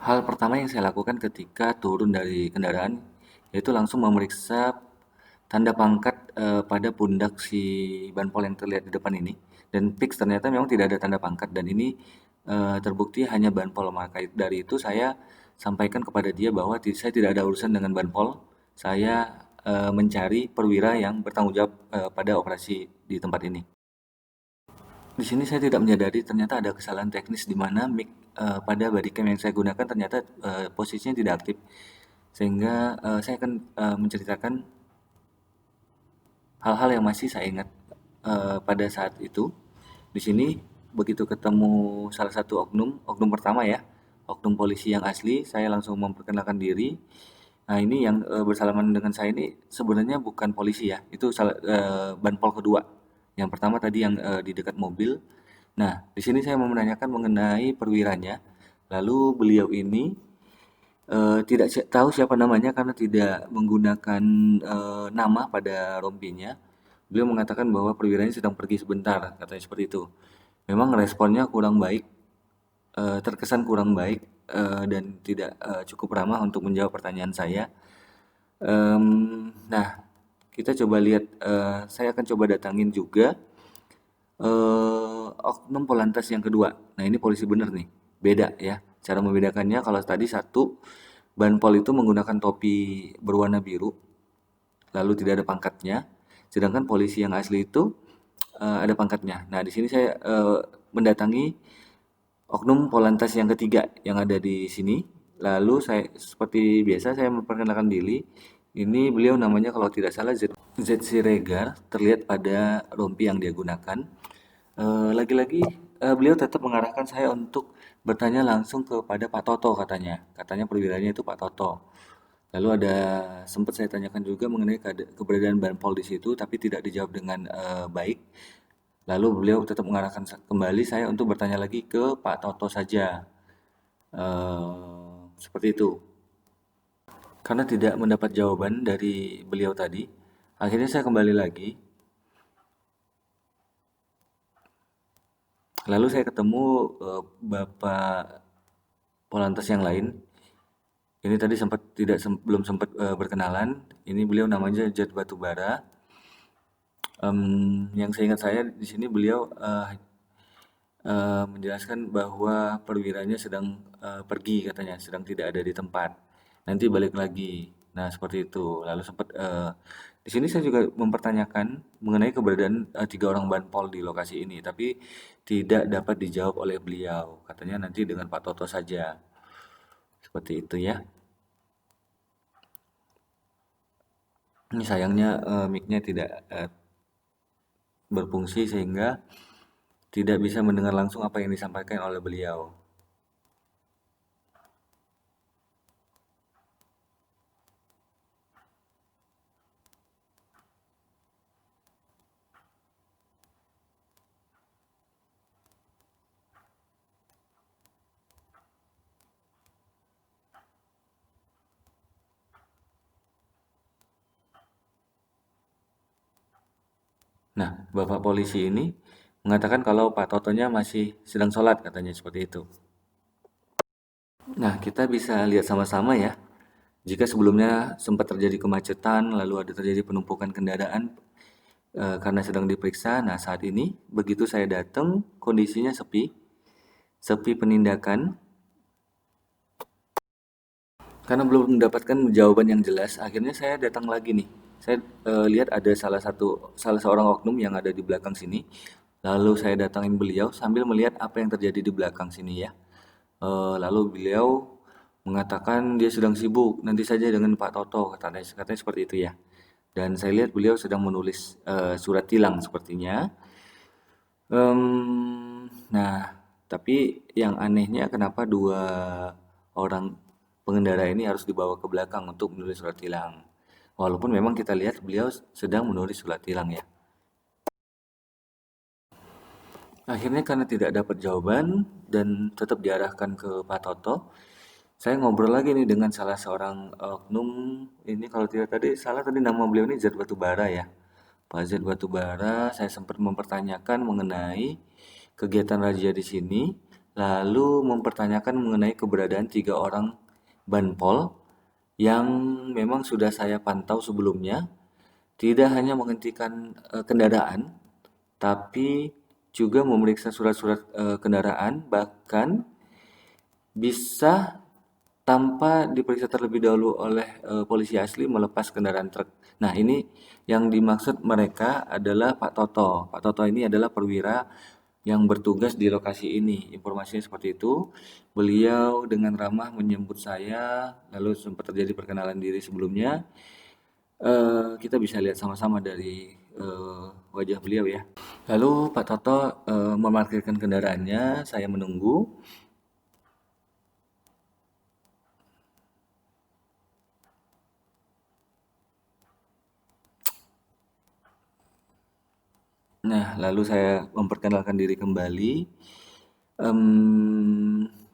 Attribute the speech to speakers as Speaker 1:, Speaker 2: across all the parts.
Speaker 1: Hal pertama yang saya lakukan ketika turun dari kendaraan yaitu langsung memeriksa tanda pangkat pada pundak si banpol yang terlihat di depan ini, dan fix ternyata memang tidak ada tanda pangkat, dan ini terbukti hanya banpol. Maka dari itu saya sampaikan kepada dia bahwa saya tidak ada urusan dengan banpol. Saya mencari perwira yang bertanggung jawab pada operasi di tempat ini. Di sini saya tidak menyadari ternyata ada kesalahan teknis di mana mic pada bodycam yang saya gunakan ternyata posisinya tidak aktif. Sehingga saya akan menceritakan hal-hal yang masih saya ingat pada saat itu. Di sini begitu ketemu salah satu oknum pertama ya, oknum polisi yang asli, saya langsung memperkenalkan diri. Nah, ini yang bersalaman dengan saya ini sebenarnya bukan polisi ya, itu banpol kedua. Yang pertama tadi yang di dekat mobil. Nah, di sini saya mau menanyakan mengenai perwiranya. Lalu beliau ini tidak tahu siapa namanya karena tidak menggunakan nama pada rompinya. Beliau mengatakan bahwa perwiranya sedang pergi sebentar, katanya seperti itu. Memang responnya kurang baik, terkesan kurang baik, dan tidak cukup ramah untuk menjawab pertanyaan saya. Nah, kita coba lihat, saya akan coba datangin juga oknum Polantas yang kedua. Nah, ini polisi bener nih, beda ya. Cara membedakannya kalau tadi satu, banpol itu menggunakan topi berwarna biru, lalu tidak ada pangkatnya. Sedangkan polisi yang asli itu ada pangkatnya. Nah, di sini saya mendatangi oknum Polantas yang ketiga yang ada di sini. Lalu saya seperti biasa saya memperkenalkan diri. Ini beliau namanya kalau tidak salah Z Siregar, terlihat pada rompi yang dia gunakan. Lagi-lagi beliau tetap mengarahkan saya untuk bertanya langsung kepada Pak Toto katanya. Katanya perwiranya itu Pak Toto. Lalu ada sempat saya tanyakan juga mengenai keberadaan Banpol di situ, tapi tidak dijawab dengan baik. Lalu beliau tetap mengarahkan kembali saya untuk bertanya lagi ke Pak Toto saja. Seperti itu. Karena tidak mendapat jawaban dari beliau tadi, akhirnya saya kembali lagi. Lalu saya ketemu Bapak Polantas yang lain. Ini tadi sempat tidak belum sempat berkenalan. Ini beliau namanya Jet Batubara. Yang seingat saya di sini beliau menjelaskan bahwa perwiranya sedang pergi katanya, sedang tidak ada di tempat. Nanti balik lagi. Nah, seperti itu. Lalu sempat di sini saya juga mempertanyakan mengenai keberadaan 3 orang banpol di lokasi ini, tapi tidak dapat dijawab oleh beliau. Katanya nanti dengan Pak Toto saja. Seperti itu ya. Ini sayangnya mic-nya tidak berfungsi sehingga tidak bisa mendengar langsung apa yang disampaikan oleh beliau. Nah, Bapak polisi ini mengatakan kalau Pak Totonya masih sedang sholat, katanya seperti itu. Nah, kita bisa lihat sama-sama ya. Jika sebelumnya sempat terjadi kemacetan, lalu ada terjadi penumpukan kendaraan karena sedang diperiksa. Nah, saat ini begitu saya datang, kondisinya sepi, sepi penindakan. Karena belum mendapatkan jawaban yang jelas, akhirnya saya datang lagi nih. Saya lihat ada salah seorang oknum yang ada di belakang sini. Lalu saya datangin beliau sambil melihat apa yang terjadi di belakang sini ya. Lalu beliau mengatakan dia sedang sibuk, nanti saja dengan Pak Toto, katanya seperti itu ya. Dan saya lihat beliau sedang menulis surat tilang sepertinya. Nah, tapi yang anehnya kenapa 2 orang pengendara ini harus dibawa ke belakang untuk menulis surat tilang. Walaupun memang kita lihat beliau sedang menulis surat tilang ya. Akhirnya karena tidak dapat jawaban dan tetap diarahkan ke Pak Toto, saya ngobrol lagi nih dengan salah seorang oknum. Ini kalau tidak tadi salah, tadi nama beliau ini Zat Batubara ya. Pak Zat Batubara, saya sempat mempertanyakan mengenai kegiatan razia di sini. lalu mempertanyakan mengenai keberadaan 3 orang banpol yang memang sudah saya pantau sebelumnya, tidak hanya menghentikan kendaraan, tapi juga memeriksa surat-surat kendaraan, bahkan bisa tanpa diperiksa terlebih dahulu oleh polisi asli melepas kendaraan truk. Nah, ini yang dimaksud mereka adalah Pak Toto. Pak Toto ini adalah perwira yang bertugas di lokasi ini. Informasinya seperti itu. Beliau dengan ramah menyambut saya, lalu sempat terjadi perkenalan diri sebelumnya. Kita bisa lihat sama-sama dari wajah beliau ya. Lalu Pak Toto memarkirkan kendaraannya, saya menunggu. Nah, lalu saya memperkenalkan diri kembali.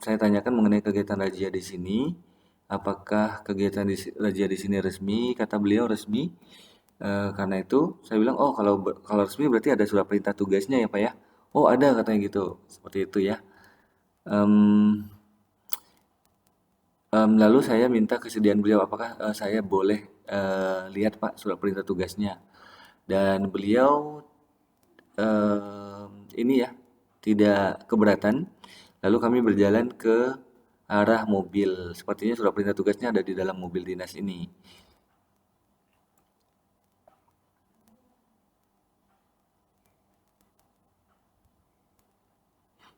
Speaker 1: Saya tanyakan mengenai kegiatan razia di sini. Apakah kegiatan razia di sini resmi? Kata beliau resmi. Karena itu saya bilang, oh kalau resmi berarti ada surat perintah tugasnya ya Pak ya. Oh ada katanya gitu, seperti itu ya. Em, lalu saya minta kesediaan beliau, apakah saya boleh lihat Pak surat perintah tugasnya. Dan beliau ini ya tidak keberatan. Lalu kami berjalan ke arah mobil. Sepertinya surat perintah tugasnya ada di dalam mobil dinas ini.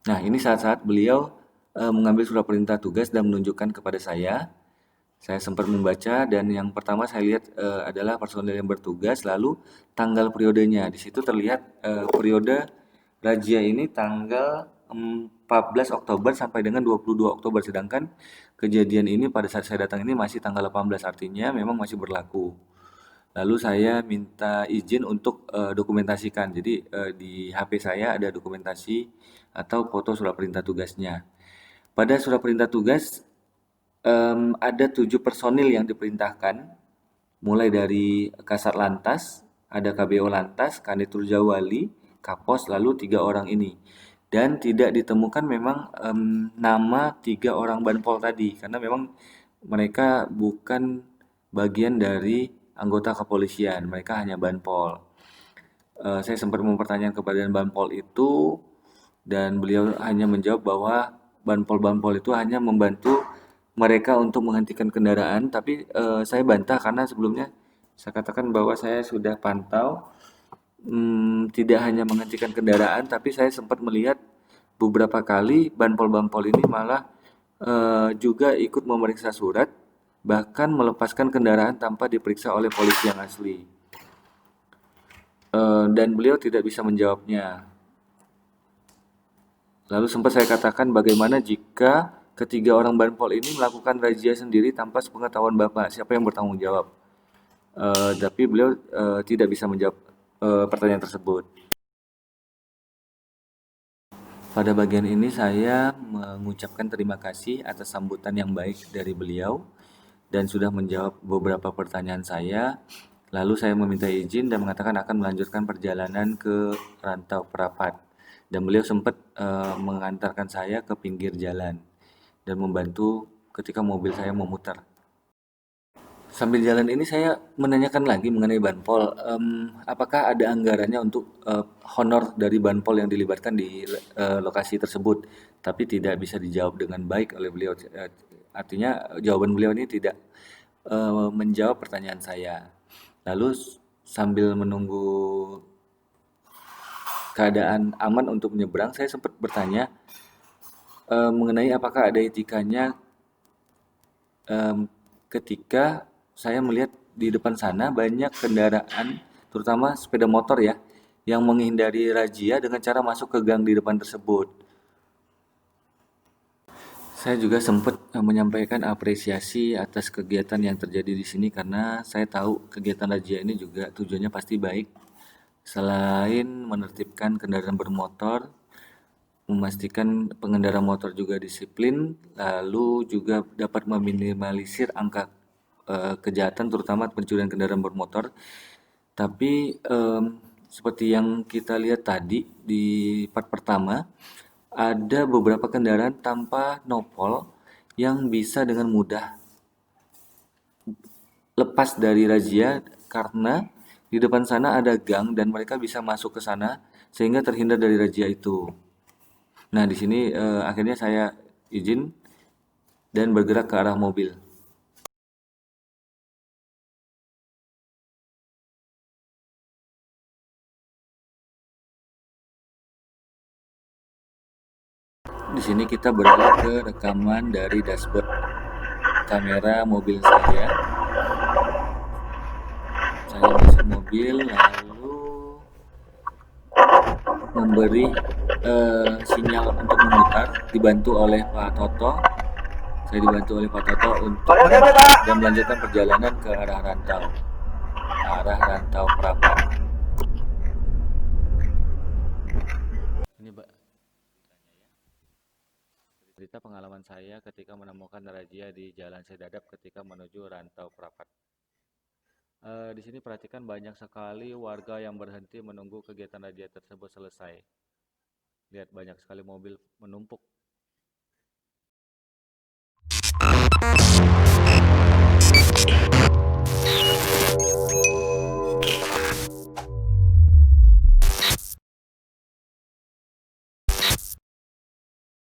Speaker 1: Nah, ini saat-saat beliau mengambil surat perintah tugas dan menunjukkan kepada saya. Saya sempat membaca dan yang pertama saya lihat adalah personel yang bertugas, lalu tanggal periodenya. Di situ terlihat periode razia ini tanggal 14 Oktober sampai dengan 22 Oktober, sedangkan kejadian ini pada saat saya datang ini masih tanggal 18, artinya memang masih berlaku. Lalu saya minta izin untuk dokumentasikan. Jadi di HP saya ada dokumentasi atau foto surat perintah tugasnya. Pada surat perintah tugas ada 7 personil yang diperintahkan, mulai dari Kasat Lantas, ada KBO Lantas, Kanitur Jawali, Kapos, lalu 3 orang ini. Dan tidak ditemukan memang nama 3 orang banpol tadi, karena memang mereka bukan bagian dari anggota kepolisian, mereka hanya banpol. Saya sempat mempertanyakan kepada banpol itu, dan beliau hanya menjawab bahwa banpol-banpol itu hanya membantu mereka untuk menghentikan kendaraan, tapi saya bantah karena sebelumnya saya katakan bahwa saya sudah pantau tidak hanya menghentikan kendaraan, tapi saya sempat melihat beberapa kali banpol-banpol ini malah juga ikut memeriksa surat, bahkan melepaskan kendaraan tanpa diperiksa oleh polisi yang asli. Dan beliau tidak bisa menjawabnya. Lalu sempat saya katakan bagaimana jika ketiga orang banpol ini melakukan razia sendiri tanpa sepengetahuan Bapak, siapa yang bertanggung jawab? Tapi beliau tidak bisa menjawab pertanyaan tersebut. Pada bagian ini saya mengucapkan terima kasih atas sambutan yang baik dari beliau dan sudah menjawab beberapa pertanyaan saya. Lalu saya meminta izin dan mengatakan akan melanjutkan perjalanan ke Rantau Perapat. Dan beliau sempat mengantarkan saya ke pinggir jalan dan membantu ketika mobil saya memutar. Sambil jalan ini saya menanyakan lagi mengenai Banpol, apakah ada anggarannya untuk honor dari Banpol yang dilibatkan di lokasi tersebut? Tapi tidak bisa dijawab dengan baik oleh beliau. Artinya jawaban beliau ini tidak menjawab pertanyaan saya. Lalu sambil menunggu keadaan aman untuk menyeberang, saya sempat bertanya mengenai apakah ada etikanya ketika saya melihat di depan sana banyak kendaraan, terutama sepeda motor ya, yang menghindari razia dengan cara masuk ke gang di depan tersebut. Saya juga sempat menyampaikan apresiasi atas kegiatan yang terjadi di sini karena saya tahu kegiatan razia ini juga tujuannya pasti baik. Selain menertibkan kendaraan bermotor, memastikan pengendara motor juga disiplin, lalu juga dapat meminimalisir angka kejahatan terutama pencurian kendaraan bermotor. Tapi seperti yang kita lihat tadi di part pertama, ada beberapa kendaraan tanpa nopol yang bisa dengan mudah lepas dari razia karena di depan sana ada gang dan mereka bisa masuk ke sana sehingga terhindar dari razia itu. Nah, di sini akhirnya saya izin dan bergerak ke arah mobil. Di sini kita beralih ke rekaman dari dashboard kamera mobil saya. Saya masuk mobil lalu memberi sinyal untuk memutar, dibantu oleh Pak Toto. Saya dibantu oleh Pak Toto untuk dan melanjutkan perjalanan ke arah rantau Prapat. Ini Mbak, cerita pengalaman saya ketika menemukan razia di Jalan Sedadap ketika menuju rantau Prapat. Di sini perhatikan banyak sekali warga yang berhenti menunggu kegiatan razia tersebut selesai. Lihat banyak sekali mobil menumpuk